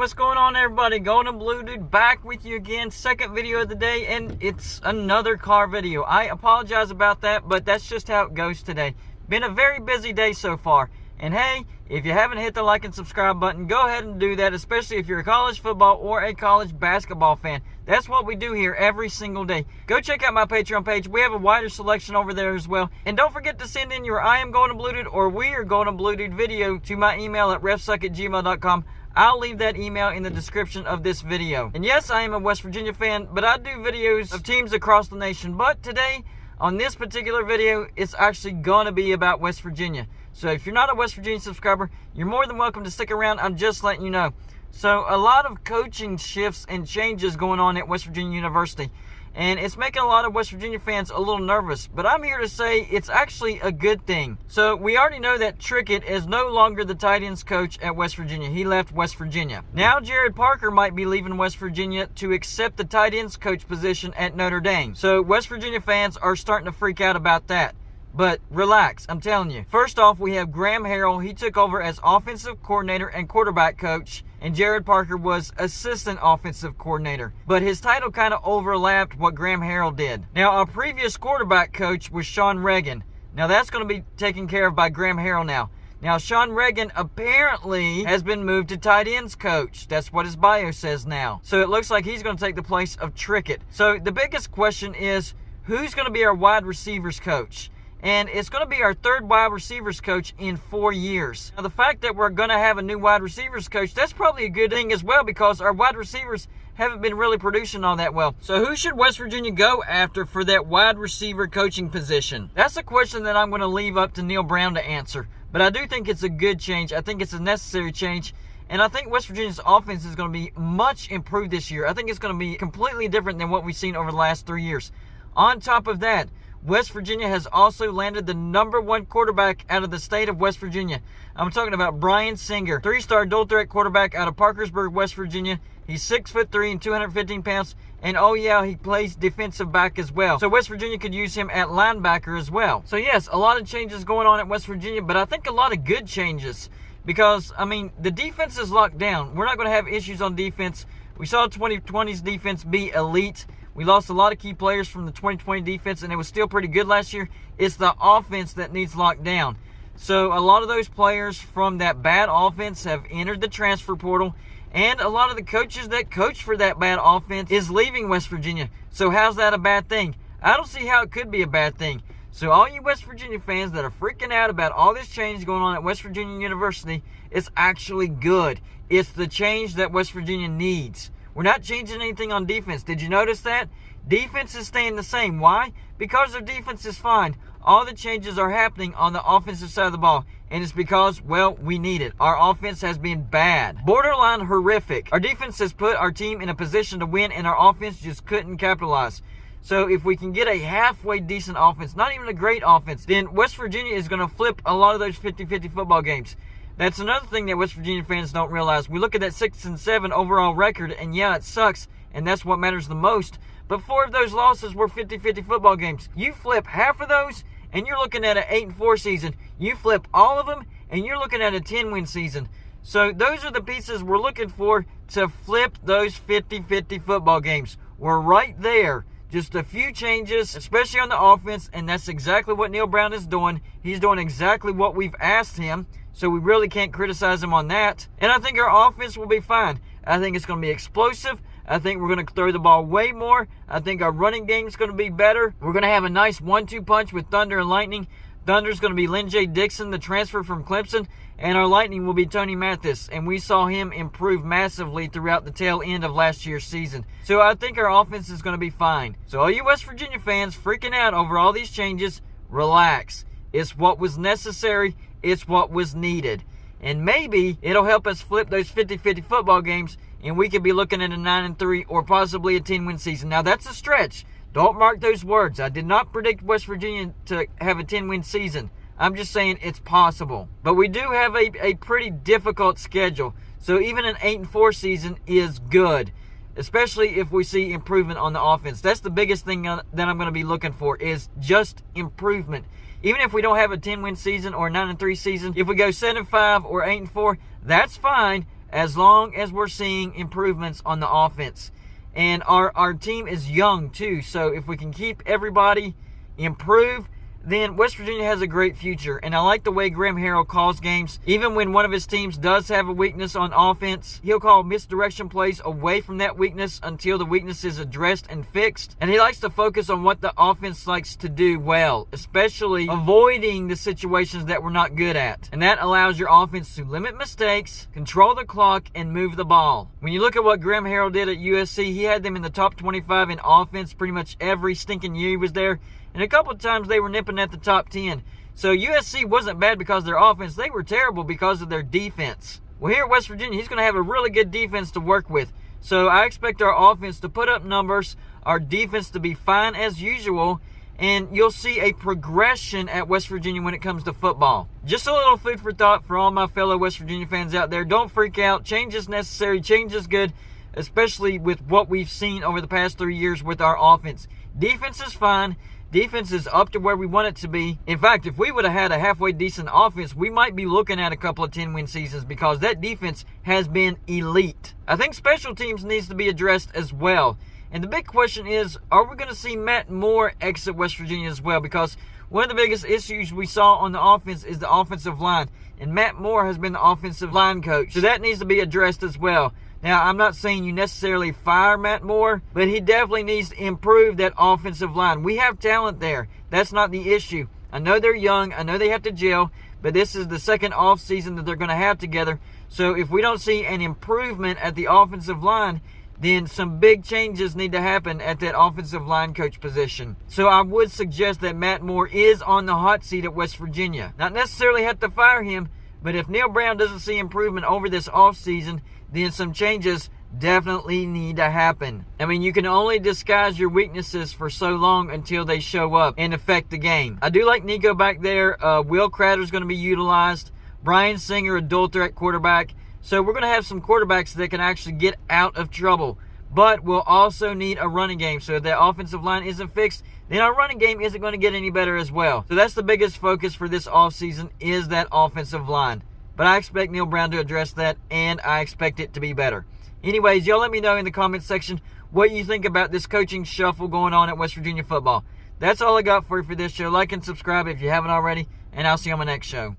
What's going on, everybody? Golden Blue Dude back with you again. Second video of the day, and it's another car video. I apologize about that, but that's just how it goes today. Been a very busy day so far. And hey, if you haven't hit the like and subscribe button, go ahead and do that, especially if you're a college football or a college basketball fan. That's what we do here every single day. Go check out my Patreon page. We have a wider selection over there as well. And don't forget to send in your I am Golden Blue Dude or we are Golden Blue Dude video to my email at refssuk@gmail.com. I'll leave that email in the description of this video. And yes, I am a West Virginia fan, but I do videos of teams across the nation. But today, on this particular video, it's actually going to be about West Virginia. So if you're not a West Virginia subscriber, you're more than welcome to stick around. I'm just letting you know. So a lot of coaching shifts and changes going on at West Virginia University. And it's making a lot of West Virginia fans a little nervous. But I'm here to say it's actually a good thing. So we already know that Trickett is no longer the tight ends coach at West Virginia. He left West Virginia. Now Jared Parker might be leaving West Virginia to accept the tight ends coach position at Notre Dame. So West Virginia fans are starting to freak out about that. But relax, I'm telling you. First off, we have Graham Harrell. He took over as offensive coordinator and quarterback coach, and Jared Parker was assistant offensive coordinator. But his title kind of overlapped what Graham Harrell did. Now, our previous quarterback coach was Sean Regan. Now, that's going to be taken care of by Graham Harrell now. Now, Sean Regan apparently has been moved to tight ends coach. That's what his bio says now. So it looks like he's going to take the place of Trickett. So the biggest question is, who's going to be our wide receivers coach? And it's going to be our third wide receivers coach in 4 years. Now, the fact that we're going to have a new wide receivers coach, that's probably a good thing as well, because our wide receivers haven't been really producing all that well. So who should West Virginia go after for that wide receiver coaching position? That's a question that I'm going to leave up to Neil Brown to answer. But I do think it's a good change. I think it's a necessary change. And I think West Virginia's offense is going to be much improved this year. I think it's going to be completely different than what we've seen over the last 3 years. On top of that, West Virginia has also landed the #1 quarterback out of the state of West Virginia. I'm talking about Brian Singer, 3-star dual threat quarterback out of Parkersburg, West Virginia. He's 6'3" and 215 pounds. And oh yeah, he plays defensive back as well. So West Virginia could use him at linebacker as well. So yes, a lot of changes going on at West Virginia, but I think a lot of good changes. Because, I mean, the defense is locked down. We're not going to have issues on defense. We saw 2020's defense be elite. We lost a lot of key players from the 2020 defense, and it was still pretty good last year. It's the offense that needs locked down. So a lot of those players from that bad offense have entered the transfer portal, and a lot of the coaches that coach for that bad offense is leaving West Virginia. So how's that a bad thing? I don't see how it could be a bad thing. So all you West Virginia fans that are freaking out about all this change going on at West Virginia University, it's actually good. It's the change that West Virginia needs. We're not changing anything on defense. Did you notice that? Defense is staying the same. Why? Because their defense is fine. All the changes are happening on the offensive side of the ball. And it's because, well, we need it. Our offense has been bad. Borderline horrific. Our defense has put our team in a position to win, and our offense just couldn't capitalize. So if we can get a halfway decent offense, not even a great offense, then West Virginia is going to flip a lot of those 50-50 football games. That's another thing that West Virginia fans don't realize. We look at that 6-7 overall record, and yeah, it sucks, and that's what matters the most. But 4 of those losses were 50-50 football games. You flip half of those, and you're looking at an 8-4 season. You flip all of them, and you're looking at a 10-win season. So those are the pieces we're looking for to flip those 50-50 football games. We're right there. Just a few changes, especially on the offense, and that's exactly what Neil Brown is doing. He's doing exactly what we've asked him. So we really can't criticize him on that. And I think our offense will be fine. I think it's going to be explosive. I think we're going to throw the ball way more. I think our running game is going to be better. We're going to have a nice 1-2 punch with Thunder and Lightning. Thunder's going to be Lynn J. Dixon, the transfer from Clemson. And our Lightning will be Tony Mathis. And we saw him improve massively throughout the tail end of last year's season. So I think our offense is going to be fine. So all you West Virginia fans freaking out over all these changes, relax. It's what was necessary. It's what was needed. And maybe it'll help us flip those 50-50 football games, and we could be looking at a 9-3 or possibly a 10-win season. Now, that's a stretch. Don't mark those words. I did not predict West Virginia to have a 10-win season. I'm just saying it's possible. But we do have a pretty difficult schedule. So even an 8-4 season is good, especially if we see improvement on the offense. That's the biggest thing that I'm going to be looking for, is just improvement. Even if we don't have a 10-win season or a 9-3 season, if we go 7-5 or 8-4, that's fine. as long as we're seeing improvements on the offense. And our team is young too, so if we can keep everybody improved, then West Virginia has a great future. And I like the way Graham Harrell calls games. Even when one of his teams does have a weakness on offense, he'll call misdirection plays away from that weakness until the weakness is addressed and fixed. And he likes to focus on what the offense likes to do well, especially avoiding the situations that we're not good at. And that allows your offense to limit mistakes, control the clock, and move the ball. When you look at what Graham Harrell did at USC, he had them in the top 25 in offense pretty much every stinking year he was there. And a couple of times they were nipping at the top 10. So USC wasn't bad because of their offense. They were terrible because of their defense. Well, here at West Virginia, he's going to have a really good defense to work with. So I expect our offense to put up numbers, our defense to be fine as usual, and you'll see a progression at West Virginia when it comes to football. Just a little food for thought for all my fellow West Virginia fans out there. Don't freak out. Change is necessary. Change is good, especially with what we've seen over the past 3 years with our offense. Defense is fine. Defense is up to where we want it to be. In fact, if we would have had a halfway decent offense, we might be looking at a couple of 10-win seasons because that defense has been elite. I think special teams needs to be addressed as well. And the big question is, are we going to see Matt Moore exit West Virginia as well? Because one of the biggest issues we saw on the offense is the offensive line. And Matt Moore has been the offensive line coach. So that needs to be addressed as well. Now, I'm not saying you necessarily fire Matt Moore, but he definitely needs to improve that offensive line. We have talent there. That's not the issue. I know they're young. I know they have to gel, but this is the second off season that they're going to have together. So if we don't see an improvement at the offensive line, then some big changes need to happen at that offensive line coach position. So I would suggest that Matt Moore is on the hot seat at West Virginia. Not necessarily have to fire him, but if Neil Brown doesn't see improvement over this offseason, then some changes definitely need to happen. I mean, you can only disguise your weaknesses for so long until they show up and affect the game. I do like Nico back there. Will Crowder's going to be utilized. Brian Singer, a Adulter at quarterback. So we're going to have some quarterbacks that can actually get out of trouble. But we'll also need a running game. So if that offensive line isn't fixed, then our running game isn't going to get any better as well. So that's the biggest focus for this offseason is that offensive line. But I expect Neil Brown to address that, and I expect it to be better. Anyways, y'all let me know in the comments section what you think about this coaching shuffle going on at West Virginia football. That's all I got for you for this show. Like and subscribe if you haven't already, and I'll see you on my next show.